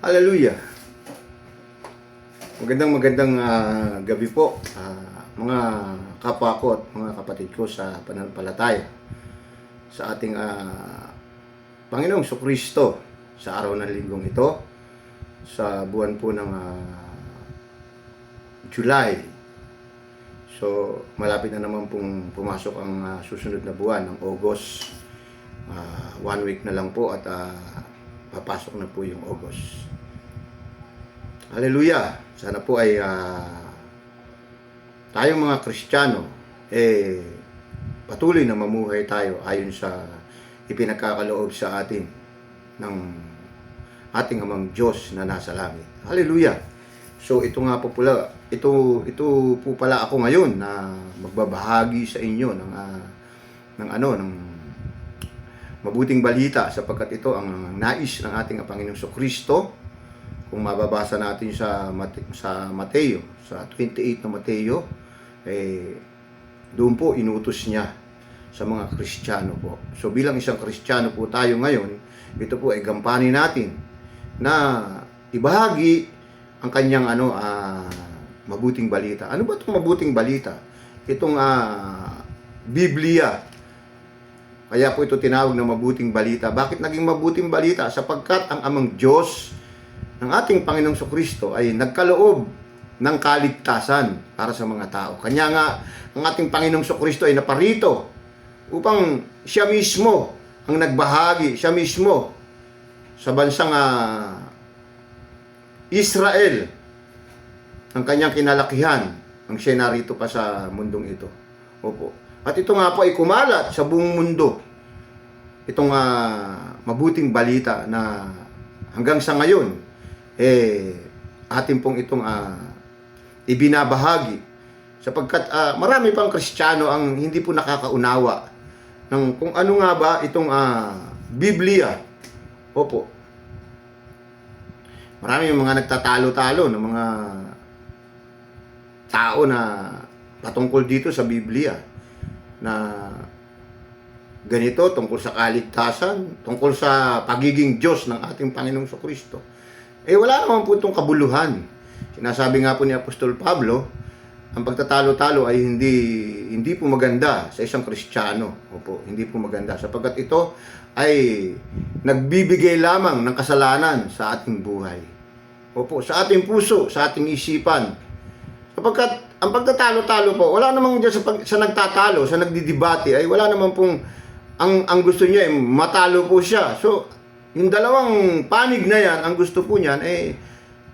Hallelujah. Magandang gabi po, mga kapwa ko at mga kapatid ko sa pananampalataya sa ating Panginoong Kristo sa araw ng linggong ito, sa buwan po ng July. So, malapit na naman pong pumasok ang susunod na buwan, ng August. 1 week na lang po at papasok na po yung August. Hallelujah! Sana po ay tayong mga Kristiyano patuloy na mamuhay tayo ayon sa ipinagkakaloob sa atin ng ating Amang Diyos na nasa langit. Hallelujah! So ito nga po pala, ito po pala ako ngayon na magbabahagi sa inyo ng mabuting balita, sapagkat ito ang nais ng ating Panginoong Kristo. Kung mababasa natin sa Mateo, sa 28 na Mateo, doon po inutos niya sa mga Kristiyano po. So bilang isang Kristiyano po tayo ngayon, ito po ay gampanin natin na ibahagi ang kanyang mabuting balita. Ano ba itong mabuting balita? Itong Biblia. Kaya po ito tinawag na mabuting balita. Bakit naging mabuting balita? Sapagkat ang Amang Diyos ng ating Panginoong Kristo ay nagkaloob ng kaligtasan para sa mga tao. Kanya nga, ang ating Panginoong Kristo ay naparito upang siya mismo ang nagbahagi, siya mismo sa bansang Israel, ang kanyang kinalakihan, ang siya narito pa sa mundong ito. Opo. At ito nga po ay kumalat sa buong mundo. Itong mabuting balita na hanggang sa ngayon, atin pong itong ibinabahagi, sapagkat marami pang Kristiyano ang hindi po nakakaunawa ng kung ano nga ba itong Biblia. Opo. Marami yung mga nagtatalo-talo ng mga tao na patungkol dito sa Biblia, na ganito, tungkol sa kaligtasan, tungkol sa pagiging Diyos ng ating Panginoong Kristo. Wala naman po itong kabuluhan. Sinasabi nga po ni Apostol Pablo, ang pagtatalo-talo ay hindi po maganda sa isang Kristiyano. Opo, hindi po maganda. Sapagkat ito ay nagbibigay lamang ng kasalanan sa ating buhay. Opo, sa ating puso, sa ating isipan. Sapagkat ang pagtatalo-talo po, wala namang dyan sa nagtatalo, sa nagdidebate, ay wala naman pong ang gusto niya ay matalo po siya. So, yung dalawang panig na yan, ang gusto po niyan,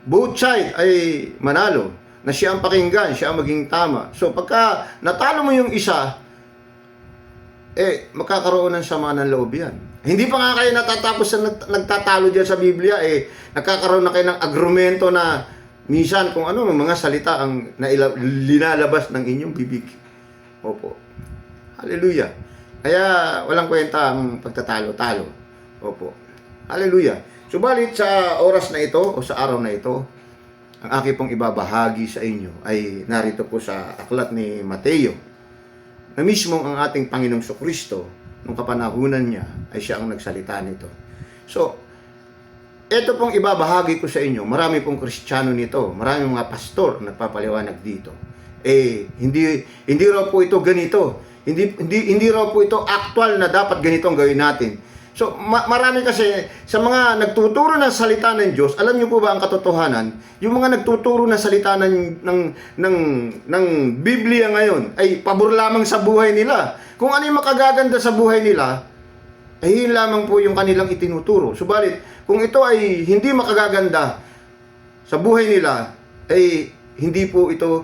both side ay manalo. Na siya ang pakinggan, siya ang maging tama. So, pagka natalo mo yung isa, magkakaroon ng sama ng loob yan. Hindi pa nga kayo natatapos sa nagtatalo dyan sa Biblia, nagkakaroon na kayo ng agrumento na minsan kung ano, mga salita ang linalabas ng inyong bibig. Opo. Hallelujah. Kaya walang kwenta ang pagtatalo-talo. Opo. Hallelujah. Subalit sa oras na ito o sa araw na ito, ang aking pong ibabahagi sa inyo ay narito po sa aklat ni Mateo, na mismo ang ating Panginoong Kristo, nung kapanahunan niya, ay siya ang nagsalita nito. So, ito pong ibabahagi ko sa inyo, marami pong Kristiyano nito, marami mga pastor nagpapaliwanag dito. Hindi raw po ito ganito. Hindi raw po ito actual na dapat ganito ang gawin natin. So, marami kasi sa mga nagtuturo ng salita ng Diyos, alam niyo po ba ang katotohanan? Yung mga nagtuturo ng salita ng Biblia ngayon ay pabor lamang sa buhay nila. Kung ano yung makagaganda sa buhay nila, ay yun lamang po yung kanilang itinuturo. Subalit, kung ito ay hindi makagaganda sa buhay nila, ay hindi po ito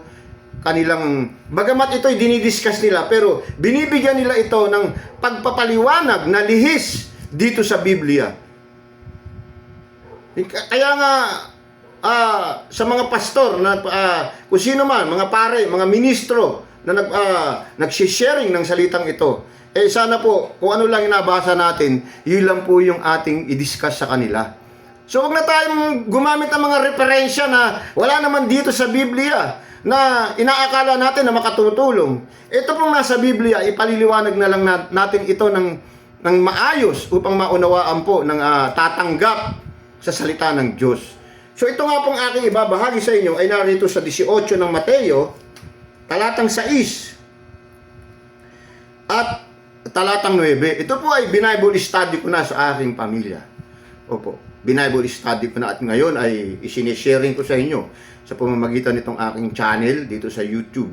kanilang, bagamat ito ay dinidiscuss nila, pero binibigyan nila ito ng pagpapaliwanag na lihis dito sa Biblia. Kaya nga sa mga pastor na kung sino man, mga pare, mga ministro na nagsisharing ng salitang ito, sana po kung ano lang inabasa natin, yun lang po yung ating i-discuss sa kanila. So wag na tayong gumamit ng mga referensya na wala naman dito sa Biblia na inaakala natin na makatutulong. Ito pong nasa Biblia, ipaliliwanag na lang natin ito ng maayos upang maunawaan po ng tatanggap sa salita ng Diyos. So ito nga pong aking ibabahagi sa inyo ay narito sa 18 ng Mateo, talatang 6 at talatang 9. Ito po ay Bible study ko na sa aking pamilya. Opo, Bible study ko na at ngayon ay isinisharing ko sa inyo sa pamamagitan nitong aking channel dito sa YouTube.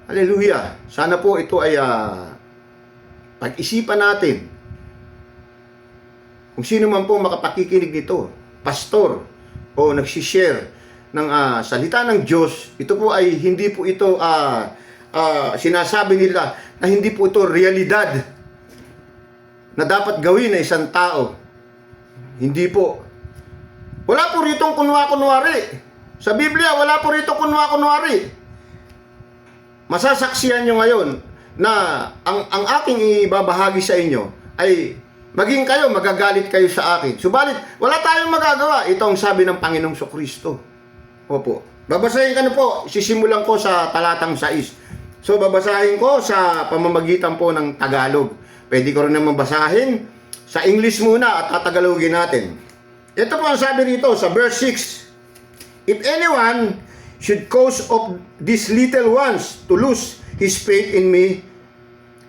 Hallelujah! Sana po ito ay pag-isipan natin. Kung sino man po makapakikinig nito, pastor o nagsishare ng salita ng Diyos, ito po ay hindi po ito sinasabi nila na hindi po ito realidad na dapat gawin ng isang tao. Hindi po. Wala po ritong kunwa-kunwari. Sa Biblia, wala po rito kunwa-kunwari. Masasaksihan nyo ngayon na ang aking ibabahagi sa inyo ay maging kayo, magagalit kayo sa akin. Subalit, wala tayong magagawa. Ito ang sabi ng Panginoong Kristo. Opo. Babasahin ko na po. Sisimulan ko sa talatang 6. So, babasahin ko sa pamamagitan po ng Tagalog. Pwede ko rin naman basahin sa English muna at tatagalogin natin. Ito po ang sabi rito sa verse 6. If anyone should cause of these little ones to lose his faith in me,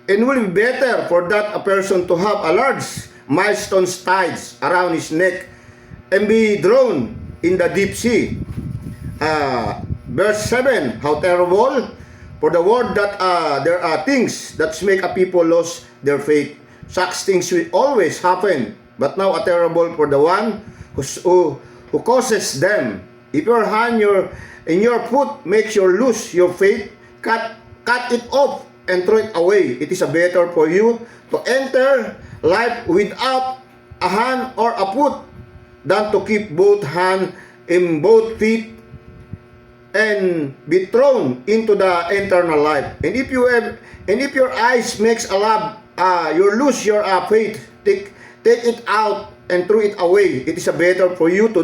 and will be better for that a person to have a large millstone tied around his neck and be drawn in the deep sea. Verse 7, how terrible for the word that there are things that make a people lose their faith. Such things will always happen, but now a terrible for the one who causes them. If your hand in your foot makes you lose your faith, cut it off and throw it away. It is better for you to enter life without a hand or a foot than to keep both hand in both feet and be thrown into the eternal life. And if your eyes makes a lamp, you lose your faith. Take it out and throw it away. It is better for you to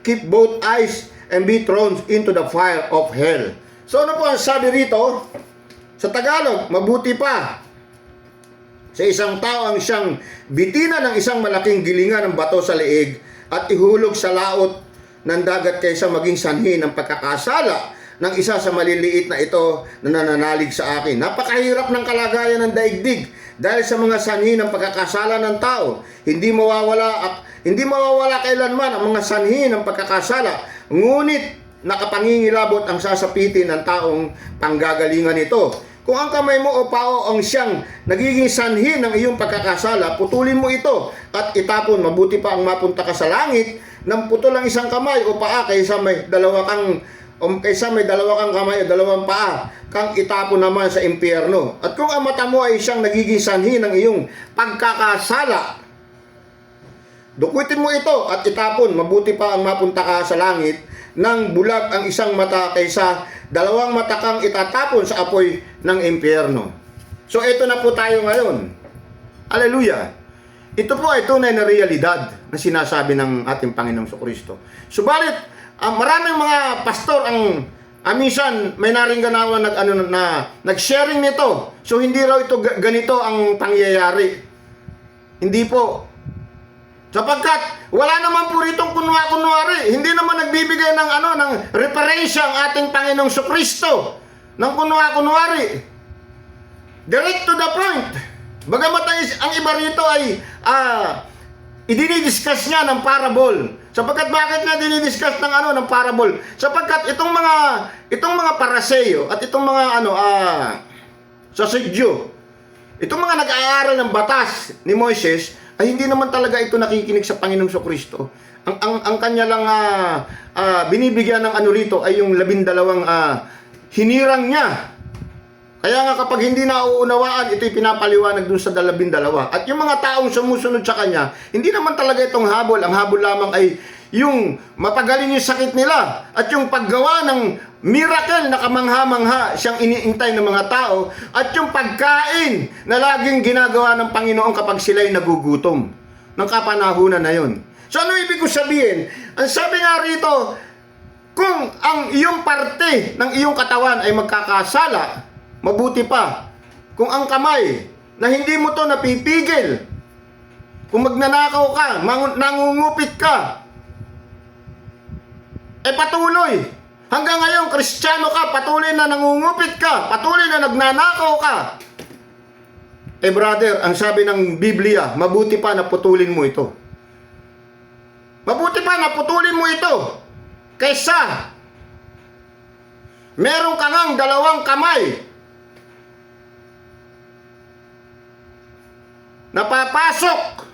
keep both eyes and be thrown into the fire of hell. So ano po ang sabi rito? Sa Tagalog, mabuti pa sa isang tao ang siyang bitina ng isang malaking gilingan ng bato sa leeg at ihulog sa laot ng dagat kaysa maging sanhi ng pagkakasala ng isa sa maliliit na ito na nananalig sa akin. Napakahirap ng kalagayan ng daigdig dahil sa mga sanhi ng pagkakasala ng tao. Hindi mawawala kailanman ang mga sanhi ng pagkakasala. Ngunit nakapangingilabot ang sasapitin ng taong panggagalingan ito. Kung ang kamay mo o pao ang siyang nagiging sanhi ng iyong pagkakasala, putulin mo ito at itapon. Mabuti pa ang mapunta ka sa langit ng putol ang isang kamay o paa kaysa may dalawa kang kamay o dalawang paa kang itapon naman sa impyerno. At kung ang mata mo ay siyang nagiging sanhi ng iyong pagkakasala, dukutin mo ito at itapon. Mabuti pa ang mapunta ka sa langit ng bulag ang isang mata kaysa dalawang mata kang itatapon sa apoy ng impyerno. So ito na po tayo ngayon. Hallelujah! Ito po ay tunay na realidad na sinasabi ng ating Panginoong Kristo. Subalit, maraming mga pastor ang minsan may naringgan ako nag-sharing nito. So hindi raw ito ganito ang pangyayari. Hindi po. Sapagkat wala naman po ritong kunwa-kunwari. Hindi naman nagbibigay ng referensya ang ating Panginoong Kristo ng kunwa-kunwari. Direct to the point. Bagamat ang iba rito ay idinidiscuss niya ng parable. Sapagkat bakit nga dinidiscuss ng parable? Sapagkat itong mga paraseyo at itong mga sasadyo, itong mga nag-aaral ng batas ni Moises, ay hindi naman talaga ito nakikinig sa Panginoong Kristo. Ang kanya lang binibigyan ng rito ay yung 12 hinirang niya. Kaya nga kapag hindi nauunawaan, ito'y pinapaliwanag dun sa 12. At yung mga taong sumusunod sa kanya, hindi naman talaga itong habol. Ang habol lamang ay yung mapagaling yung sakit nila at yung paggawa ng miracle na kamangha-mangha siyang iniintay ng mga tao at yung pagkain na laging ginagawa ng Panginoon kapag sila'y nagugutom ng kapanahunan na yun. So ano ibig ko sabihin? Ang sabi nga rito, kung ang iyong parte ng iyong katawan ay magkakasala, mabuti pa kung ang kamay na hindi mo to napipigil, kung magnanakaw ka, nangungupit ka, patuloy. Hanggang ngayon, Kristiyano ka, patuloy na nangungupit ka, patuloy na nagnanakaw ka. Brother, ang sabi ng Biblia, mabuti pa na putulin mo ito. Mabuti pa na putulin mo ito. Kaysa, meron ka ngang dalawang kamay na papasok.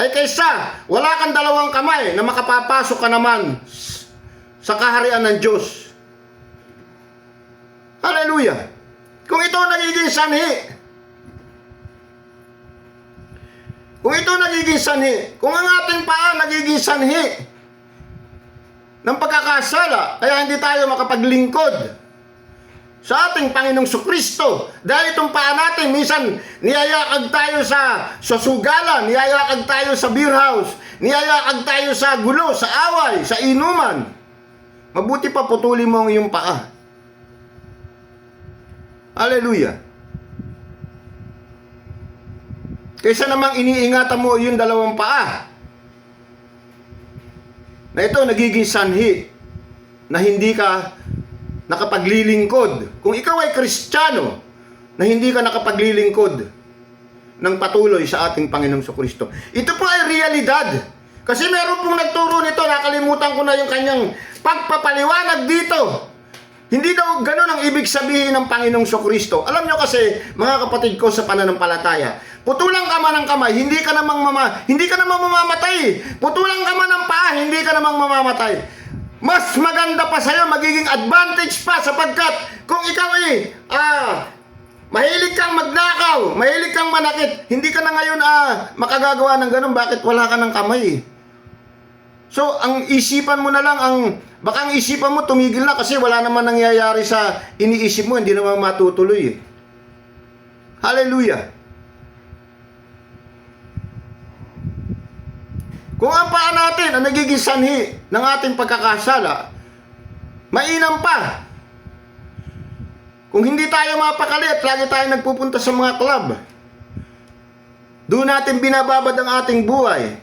Ay kaysa, wala kang dalawang kamay na makapapasok ka naman sa kaharian ng Diyos. Hallelujah! Kung ito nagiging sanhi, kung ang ating paa nagiging sanhi ng pagkakasala, kaya hindi tayo makapaglingkod sa ating Panginoong Kristo. Dahil itong paa natin, minsan niyayakag tayo sa sugalan, niyayakag tayo sa beer house, niyayakag tayo sa gulo, sa away, sa inuman. Mabuti pa putulin mo ang iyong paa. Hallelujah. Kaysa namang iniingatan mo yung dalawang paa, na ito nagiging sanhi na hindi ka nakapaglilingkod. Kung ikaw ay Kristiyano na hindi ka nakapaglilingkod ng patuloy sa ating Panginoong Kristo, ito po ay realidad. Kasi meron pong nagturo nito, nakalimutan ko na yung kanyang pagpapaliwanag dito. Hindi daw ganun ang ibig sabihin ng Panginoong Kristo. Alam nyo kasi, mga kapatid ko sa pananampalataya, putulang ka man ng kamay, hindi ka namang mamamatay. Putulang ka man ng paa, hindi ka namang mamamatay. Mas maganda pa sa'yo, magiging advantage pa sapagkat kung ikaw mahilig kang magnakaw, mahilig kang manakit, hindi ka na ngayon makagagawa ng ganun. Bakit? Wala ka ng kamay. So, ang isipan mo na lang, baka ang isipan mo tumigil na kasi wala naman nangyayari sa iniisip mo, hindi naman matutuloy. Hallelujah! Kung ang paa natin ang nagiging sanhi ng ating pagkakasala, mainam pa. Kung hindi tayo mapakali at lagi tayo nagpupunta sa mga club, doon natin binababad ang ating buhay.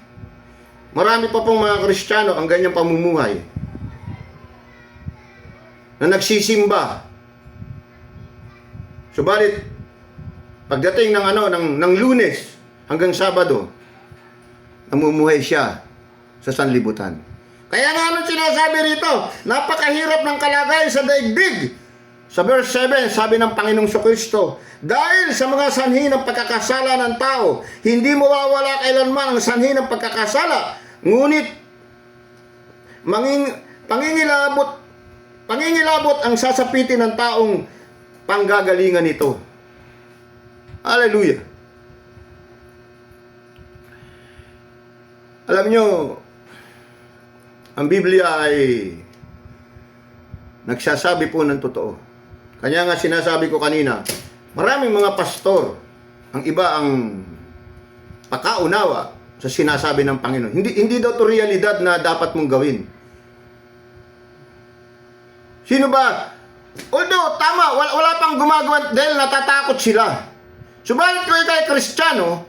Marami pa pong mga Kristiyano ang ganyang pamumuhay na nagsisimba. Subalit, pagdating ng Lunes hanggang Sabado, namumuhay siya sa sanlibutan. Kaya nga anong sinasabi rito? Napakahirap ng kalagayan sa daigdig. Sa verse 7, sabi ng Panginoong Kristo, dahil sa mga sanhi ng pagkakasala ng tao, hindi mawawala kailanman ang sanhi ng pagkakasala. Ngunit, pangingilabot ang sasapitin ng taong panggagalingan nito. Hallelujah! Alam nyo, ang Biblia ay nagsasabi po ng totoo. Kanya nga sinasabi ko kanina, maraming mga pastor, ang iba ang pakaunawa sa sinasabi ng Panginoon. Hindi daw to realidad na dapat mong gawin. Sino ba? Although, tama, wala pang gumagawa dahil natatakot sila. Subalit kung ikaw ay Kristiyano,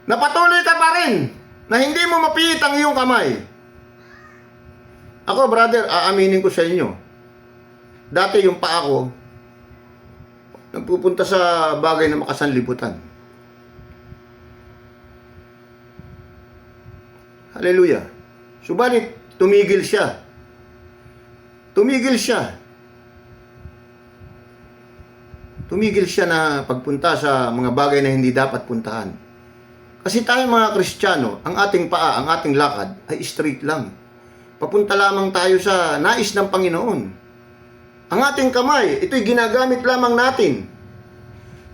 napatuloy ka pa rin na hindi mo mapiit ang iyong kamay. Ako, brother, aaminin ko sa inyo. Dati yung paa ko, nagpupunta sa bagay na makasanlibutan. Hallelujah. Subalit, tumigil siya. Tumigil siya na pagpunta sa mga bagay na hindi dapat puntahan. Kasi tayo mga Kristiyano, ang ating paa, ang ating lakad ay straight lang. Papunta lamang tayo sa nais ng Panginoon. Ang ating kamay, ito'y ginagamit lamang natin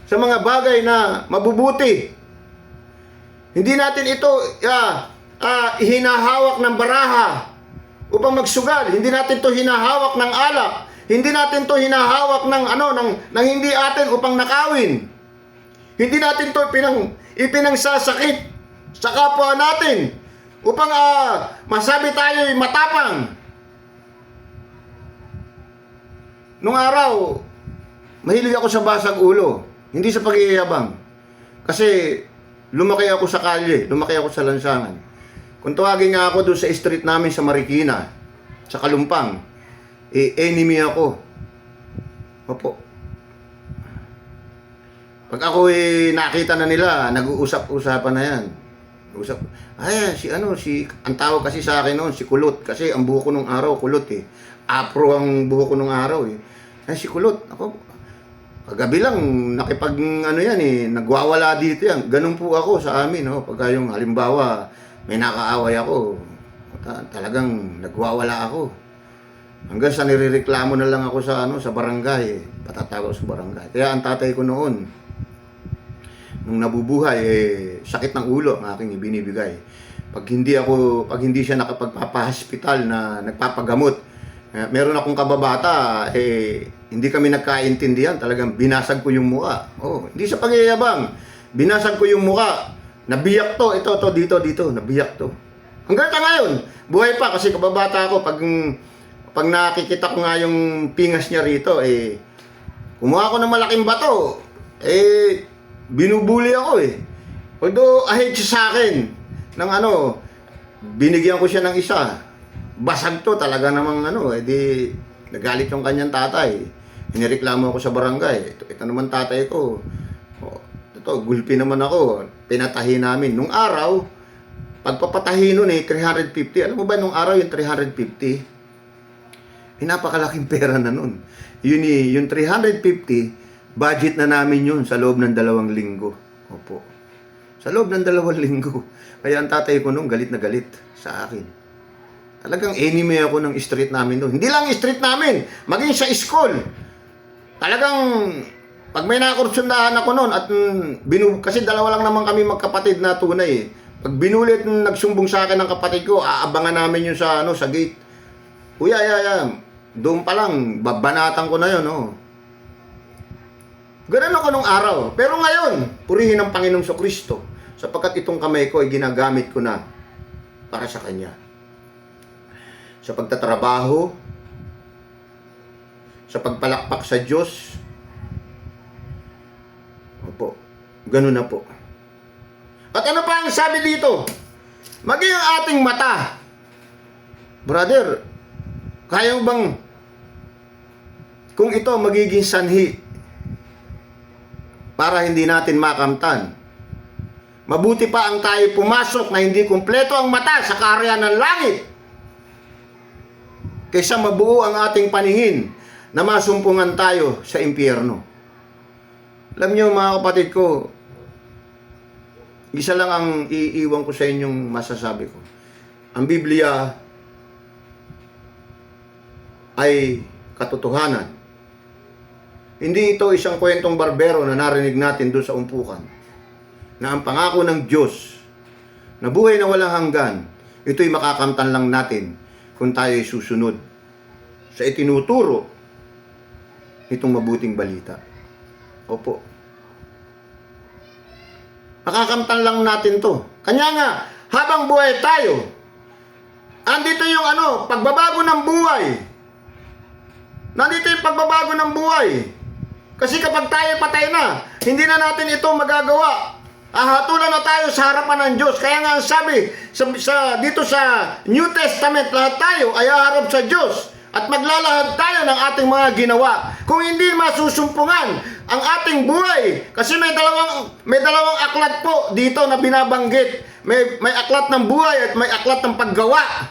sa mga bagay na mabubuti. Hindi natin ito hinahawak ng baraha upang magsugal. Hindi natin ito hinahawak ng alak. Hindi natin ito hinahawak ng hindi atin upang nakawin. Hindi natin ito ipinangsasakit sa kapwa natin upang masabi tayo'y matapang. Nung araw, mahilig ako sa basag ulo, hindi sa pag-iiyabang. Kasi lumaki ako sa kalye, lumaki ako sa lansangan. Kung tawagin nga ako doon sa street namin sa Marikina, sa Kalumpang, enemy ako. Opo. Pag ako nakita na nila, nag-uusap-usapan na yan. Ang tawag kasi sa akin noon, si Kulot. Kasi ang buhok ko nung araw, kulot eh. Afro ang buhok ko nung araw eh. Si Kulot. Ako, kagabi lang, nagwawala dito yan. Ganun po ako sa amin, no? Pagka yung halimbawa, may nakaaway ako, talagang nagwawala ako. Hanggang sa nirereklamo na lang ako sa barangay, patatawag sa barangay. Kaya ang tatay ko noon, nung nabubuhay, sakit ng ulo ang aking ibinibigay. Pag hindi siya nakapagpapahospital na nagpapagamot, meron akong kababata, hindi kami nagkaintindihan, talagang binasag ko yung mukha. Hindi sa pagyayabang, binasag ko yung mukha. Nabiyak to, ito, dito, nabiyak to. Hanggang ngayon, buhay pa kasi kababata ako, pag nakikita ko nga yung pingas niya rito, kumuha ko ng malaking bato, binubuli ako Although ahead siya sa akin, binigyan ko siya ng isa. Basag to, talaga namang nagalit yung kanyang tatay. Inireklamo ako sa barangay. Ito naman tatay ko. Gulpi naman ako. Pinatahi namin. Nung araw, pagpapatahi nun 350. Alam mo ba nung araw yung 350? Napakalaking pera na nun. Yung 350, budget na namin yun sa loob ng 2 linggo. Opo. Sa loob ng 2 linggo. Kaya ang tatay ko nung galit na galit sa akin. Talagang enemy ako ng street namin doon. Hindi lang street namin, maging sa school. Talagang pag may nakursundahan ako noon at kasi dalawa lang naman kami magkapatid na tunay. Pag binulit nagsumbong sa akin ng kapatid ko, aabangan namin yun sa gate. Kuya, doon pa lang babanatan ko na yun, Ganun ako nung araw. Pero ngayon, purihin ang Panginoong Kristo sapagkat itong kamay ko ay ginagamit ko na para sa Kanya. Sa pagtatrabaho, sa pagpalakpak sa Diyos. Opo, ganun na po. At ano pa ang sabi dito? Maging ang ating mata. Brother, kaya mo bang kung ito magiging sanhi para hindi natin makamtan? Mabuti pa ang tayo pumasok na hindi kumpleto ang mata sa kaharian ng langit kaysa mabuo ang ating paningin na masumpungan tayo sa impyerno. Alam niyo mga kapatid ko, isa lang ang iiwan ko sa inyong masasabi ko. Ang Biblia ay katotohanan. Hindi ito isang kwentong barbero na narinig natin doon sa umpukan. Na ang pangako ng Diyos na buhay na walang hanggan, ito'y makakamtan lang natin kung tayo ay susunod sa itinuturo nitong mabuting balita. Opo. Makakamtan lang natin to. Kanya nga, habang buhay tayo, andito yung pagbabago ng buhay. Nandito yung pagbabago ng buhay. Kasi kapag tayo patay na, hindi na natin ito magagawa. Hatulan na tayo sa harapan ng Diyos. Kaya nga sabi, dito sa New Testament, lahat tayo ay haharap sa Diyos. At maglalahad tayo ng ating mga ginawa. Kung hindi masusumpungan ang ating buhay, kasi may dalawang aklat po dito na binabanggit. May aklat ng buhay at may aklat ng paggawa.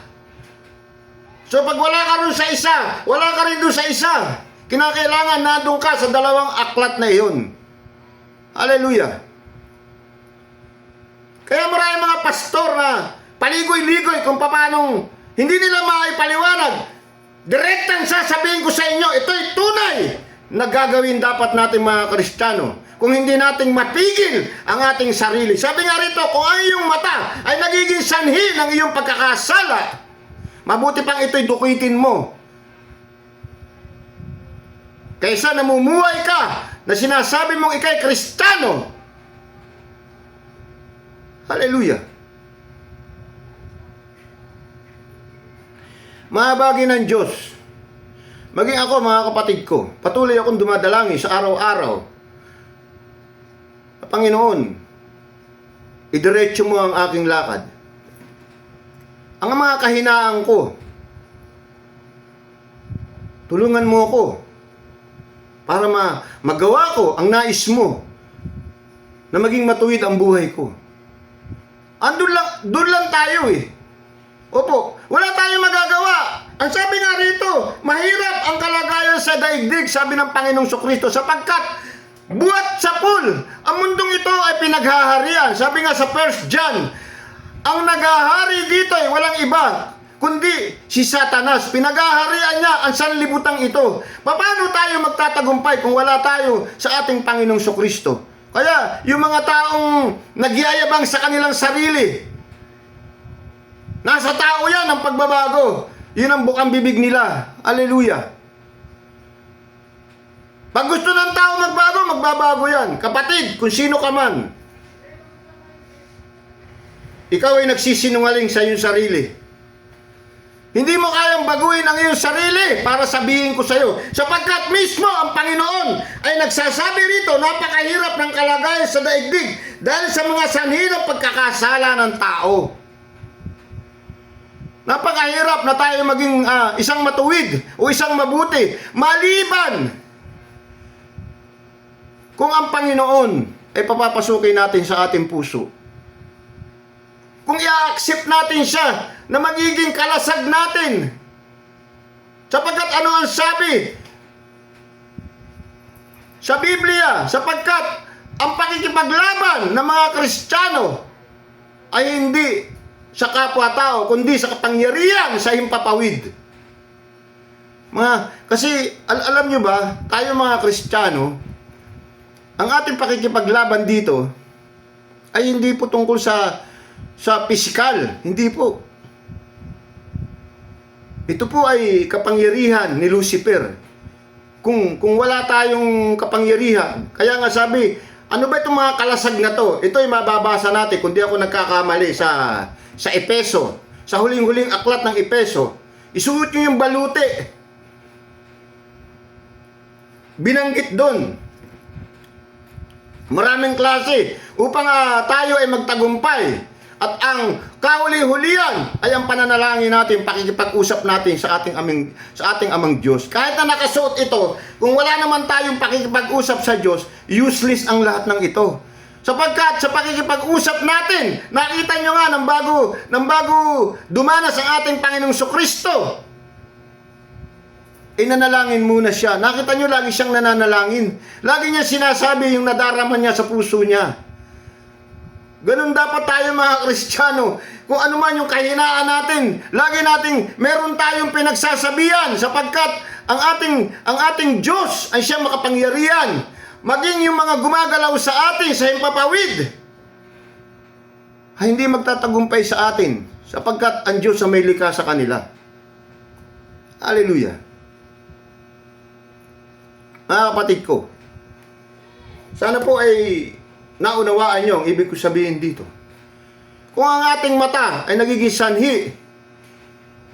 So pag wala ka rin sa isa, wala ka rin doon sa isa. Kinakailangan nandun ka sa dalawang aklat na iyon. Hallelujah. Kaya maraming mga pastor na paligoy-ligoy kung paanong hindi nila maipaliwanag. Direktang sasabihin ko sa inyo, ito'y tunay na gagawin dapat natin mga Kristiyano. Kung hindi natin mapigil ang ating sarili. Sabi nga rito, kung ang iyong mata ay nagiging sanhi ng iyong pagkakasala, mabuti pang ito'y dukitin mo. Kaysa namumuhay ka na sinasabi mong ikay Kristiyano. Hallelujah. Mga bagay ng Diyos, maging ako mga kapatid ko, patuloy akong dumadalangin sa araw-araw. Panginoon, idiretso mo ang aking lakad. ang mga kahinaan ko. Tulungan mo ako para magawa ko ang nais mo na maging matuwid ang buhay ko. Doon lang tayo eh. Opo, wala tayong magagawa. Ang sabi nga rito, mahirap ang kalagayan sa daigdig, sabi ng Panginoong Kristo, sapagkat buhat sa pool, ang mundong ito ay pinaghaharian. Sabi nga sa 1 John, ang naghahari dito ay walang iba, kundi si Satanas. Pinaghaharian niya ang sanlibutang ito. Paano tayo magtatagumpay kung wala tayo sa ating Panginoong Kristo? Kaya, yung mga taong nagyayabang sa kanilang sarili, nasa tao yan ang pagbabago. Yun ang bukang bibig nila. Hallelujah. Pag gusto ng tao magbago, magbabago yan. Kapatid, kung sino ka man, ikaw ay nagsisinungaling sa iyong sarili. Hindi mo kayang baguhin ang iyong sarili para sabihin ko sa iyo. Sapagkat mismo ang Panginoon ay nagsasabi rito, napakahirap ng kalagayan sa daigdig dahil sa mga sanhi ng pagkakasala ng tao. Napakahirap na tayo maging isang matuwid o isang mabuti maliban kung ang Panginoon ay papapasukin natin sa ating puso. Kung i-accept natin siya na magiging kalasag natin. Sapagkat ano ang sabi sa Biblia? Sapagkat ang pakikipaglaban ng mga Kristiyano ay hindi sa kapwa-tao, kundi sa kapangyarihan sa himpapawid. Kasi alam nyo ba, tayo mga Kristiyano, ang ating pakikipaglaban dito ay hindi po tungkol sa pisikal, hindi po. Ito po ay kapangyarihan ni Lucifer. Kung wala tayong kapangyarihan, kaya nga sabi, ano ba itong mga kalasag na to? Ito ay mababasa natin, kung di ako nagkakamali sa Epeso, sa huling-huling aklat ng Epeso. Isuot nyo yung balute. Binanggit doon. Maraming klase upang tayo ay magtagumpay. At ang kahuli-hulian ay ang pananalangin natin, pakikipag-usap natin sa ating amang Diyos. Kahit na nakasuot ito, kung wala naman tayong pakikipag-usap sa Diyos, useless ang lahat ng ito. Sapagkat sa pakikipag-usap natin, nakita nyo nga ng bago dumanas ang ating Panginoong Kristo, nanalangin muna siya. Nakita nyo, lagi siyang nananalangin. Lagi niya sinasabi yung nadarama niya sa puso niya. Ganun dapat tayo mga Kristiyano. Kung ano man yung kahinaan natin, lagi nating meron tayong pinagsasabihan sapagkat ang ating Diyos ay siyang makapangyarihan. Maging yung mga gumagalaw sa atin sa himpapawid ay hindi magtatagumpay sa atin sapagkat ang Diyos ang may likha sa kanila. Hallelujah. Mga kapatid ko, sana po ay naunawaan nyo ang ibig ko sabihin dito. Kung ang ating mata ay nagiging sanhi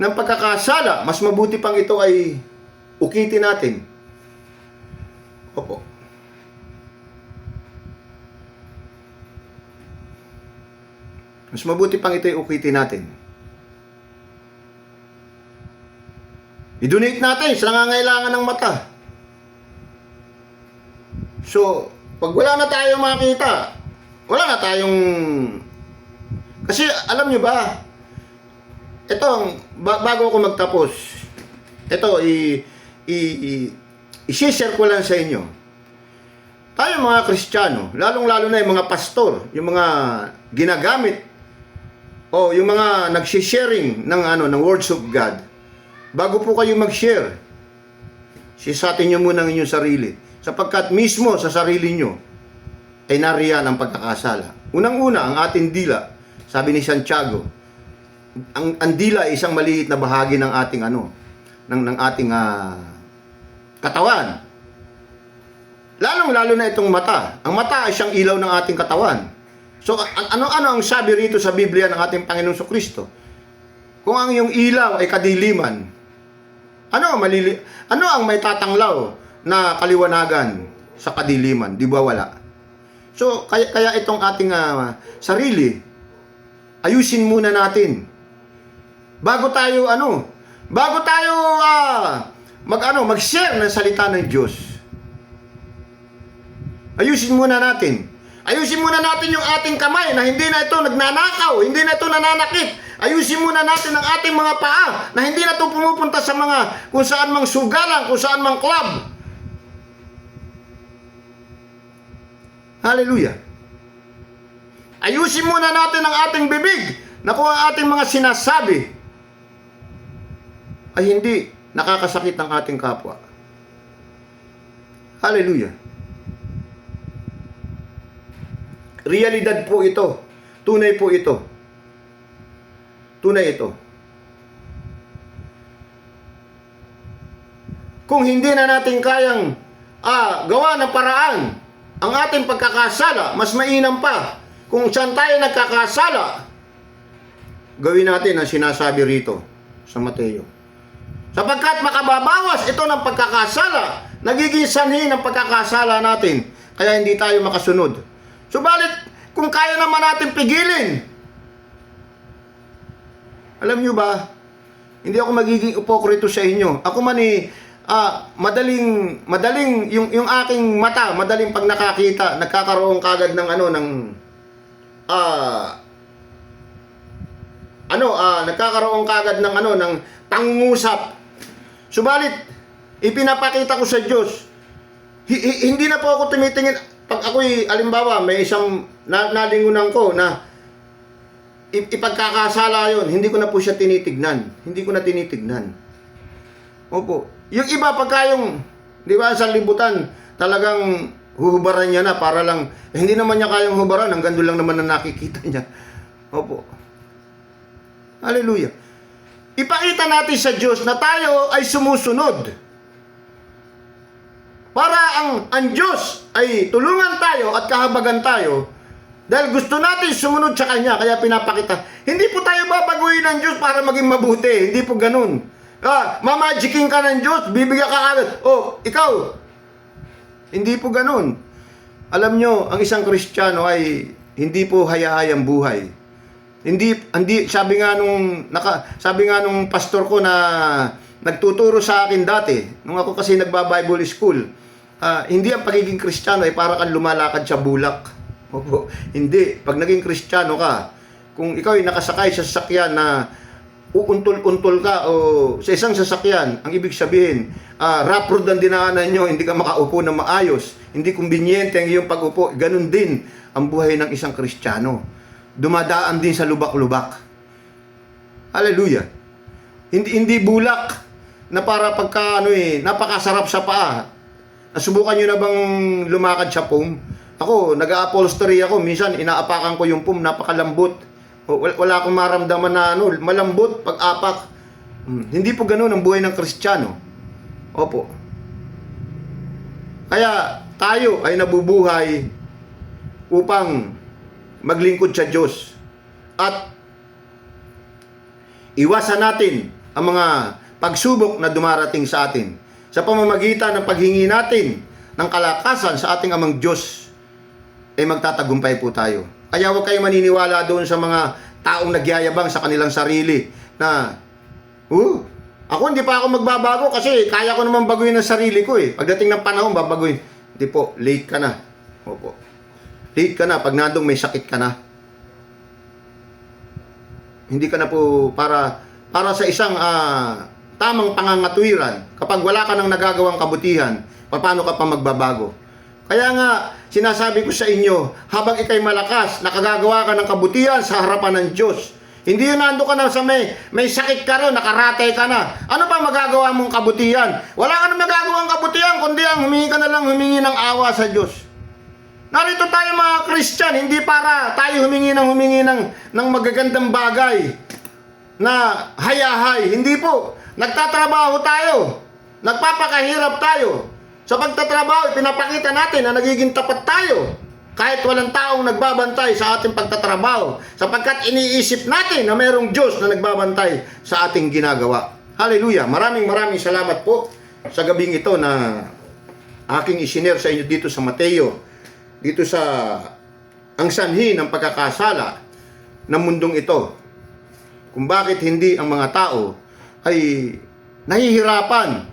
ng pagkakasala, mas mabuti pang ito ay ukitin natin. Opo. Mas mabuti pang ito ay ukitin natin. I-donate natin sa nangangailangan ng mata. So, pag wala na tayong makita, wala na tayong... Kasi alam nyo ba, ito, bago ako magtapos, ito, i-share ko lang sa inyo. Tayo mga Kristiyano, lalong-lalo na yung mga pastor, yung mga ginagamit, o yung mga nagsisharing ng words of God, bago po kayo mag-share, sisatin nyo muna ang inyong sarili. Sapagkat mismo sa sarili nyo ay nariyan ang pagkakasala. Unang-una, ang ating dila, sabi ni Santiago, ang dila ay isang maliit na bahagi ng ating ng ating katawan. Lalong-lalo na itong mata. Ang mata ay siyang ilaw ng ating katawan. So ano ang sabi rito sa Biblia ng ating Panginoong Kristo? Kung ang iyong ilaw ay kadiliman, ano ang may tatanglaw na kaliwanagan sa kadiliman? Di ba wala? So, kaya itong ating sarili, ayusin muna natin. Bago tayo mag-share ng salita ng Diyos. Ayusin muna natin. Ayusin muna natin yung ating kamay na hindi na ito nagnanakaw, hindi na ito nananakit. Ayusin muna natin ang ating mga paa na hindi na ito pumupunta sa mga kung saan mang sugalan, kung saan mang club. Hallelujah. Ayusin muna natin ang ating bibig na kung ang ating mga sinasabi ay hindi nakakasakit ng ating kapwa. Hallelujah. Realidad po ito. Tunay po ito. Tunay ito. Kung hindi na natin kayang gawa ng paraan ang ating pagkakasala, mas mainam pa kung saan tayo nagkakasala, gawin natin ang sinasabi rito sa Mateo. Sapagkat makababawas ito ng pagkakasala, nagiging sanhi ng pagkakasala natin, kaya hindi tayo makasunod. Subalit, kung kaya naman natin pigilin, alam nyo ba, hindi ako magiging ipokrito sa inyo. Ako man madaling yung aking mata, madaling pag nakakita, nagkakaroon kagad ng nagkakaroon kagad ng ng pangungusap. Subalit, ipinapakita ko sa Diyos, hindi na po ako tumitingin. Pag ako'y, alimbawa, may isang nalingunan ko na ipagkakasala yon, hindi ko na po siya tinitignan. Hindi ko na tinitignan. Opo. Yung iba, pagka yung, di ba, sa libutan, talagang huhubaran niya na para lang, hindi naman niya kayang hubaran, hanggang doon lang naman na nakikita niya. Opo. Hallelujah. Ipakita natin sa Diyos na tayo ay sumusunod. Para ang Diyos ay tulungan tayo at kahabagan tayo dahil gusto natin sumunod sa Kanya, kaya pinapakita. Hindi po tayo babaguhin ng Diyos para maging mabuti. Hindi po ganun. Mamagicking ka ng Diyos, bibigyan ka agad. Oh, ikaw. Hindi po ganun. Alam nyo, ang isang Kristiyano ay hindi po haya-hayang buhay. Hindi sabi nga nung pastor ko na nagtuturo sa akin dati, nung ako kasi nagba-Bible school, hindi ang pagiging Kristiyano ay para kang lumalakad sa bulak. Opo. Hindi. Pag naging Kristiyano ka, kung ikaw ay nakasakay sa sasakyan na uuntol-untol ka o sa isang sasakyan, ang ibig sabihin, rough road ang dinaanan nyo, hindi ka makaupo na maayos, hindi kumbinyente ang iyong pag-upo. Ganun din ang buhay ng isang Kristiyano. Dumadaan din sa lubak-lubak. Hallelujah. Hindi bulak na para pagka napakasarap sa paa. Nasubukan nyo na bang lumakad sa pum? Ako, nag-a-upholstery ako. Minsan, inaapakan ko yung pum, napakalambot. Wala akong maramdaman na malambot pag-apak. Hindi po ganun ang buhay ng Kristiyano. Opo. Kaya, tayo ay nabubuhay upang maglingkod sa Diyos. At iwasan natin ang mga pagsubok na dumarating sa atin sa pamamagitan ng paghingi natin ng kalakasan sa ating amang Diyos, ay magtatagumpay po tayo. Kaya huwag kayo maniniwala doon sa mga taong nagyayabang sa kanilang sarili na, ako hindi pa ako magbabago kasi kaya ko naman baguhin ang sarili ko eh. Pagdating ng panahon, babaguhin. Hindi po, late ka na. Opo. Late ka na pag nandong may sakit ka na. Hindi ka na po para sa isang tamang pangangatwiran. Kapag wala ka nang nagagawang kabutihan, paano ka pa magbabago? Kaya nga, sinasabi ko sa inyo, habang ikay malakas, nakagagawa ka ng kabutihan sa harapan ng Diyos. Hindi yun nando ka na sa may sakit ka rin, nakaratay ka na. Ano pa magagawa mong kabutihan? Wala ka nang magagawang kabutihan, kundi ang humingi ka na lang humingi ng awa sa Diyos. Narito tayo mga Christian, hindi para tayo humingi ng magagandang bagay na hayahay. Hindi po. Nagtatrabaho tayo. Nagpapakahirap tayo. Sa pagtatrabaho, pinapakita natin na nagiging tapat tayo. Kahit walang taong nagbabantay sa ating pagtatrabaho. Sapagkat iniisip natin na mayroong Diyos na nagbabantay sa ating ginagawa. Hallelujah. Maraming salamat po sa gabing ito na aking isinare sa inyo dito sa Mateo. Dito sa ang sanhi ng pagkakasala ng mundong ito. kung bakit hindi ang mga tao ay nahihirapan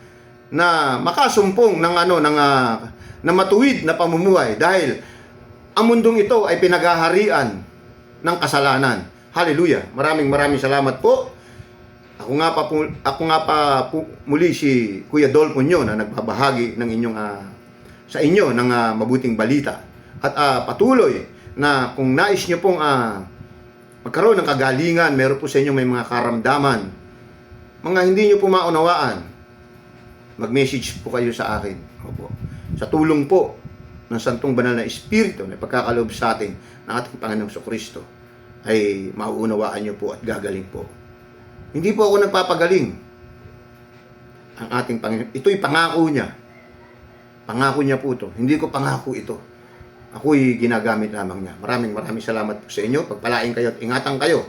na makasumpong ng na matuwid na pamumuhay dahil ang mundong ito ay pinaghaharian ng kasalanan. Hallelujah. Maraming salamat po. Ako nga pa muli si Kuya Dolph nyo na nagbabahagi ng inyong sa inyo ng mabuting balita. At patuloy na kung nais nyo pong magkaroon ng kagalingan, meron po sa inyo may mga karamdaman, mga hindi nyo po maunawaan, mag-message po kayo sa akin. Opo. Sa tulong po ng Santong Banal na Espiritu na pagkakaloob sa atin ng ating Panginoong Kristo ay mauunawaan nyo po at gagaling po. Hindi po ako nagpapagaling. Ang ating Panginoon, ito'y pangako niya. Pangako niya po ito. Hindi ko pangako ito. Ako'y ginagamit lamang niya. Maraming salamat po sa inyo. Pagpalain kayo at ingatan kayo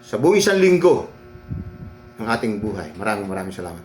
sa buong isang linggo ng ating buhay. Maraming salamat.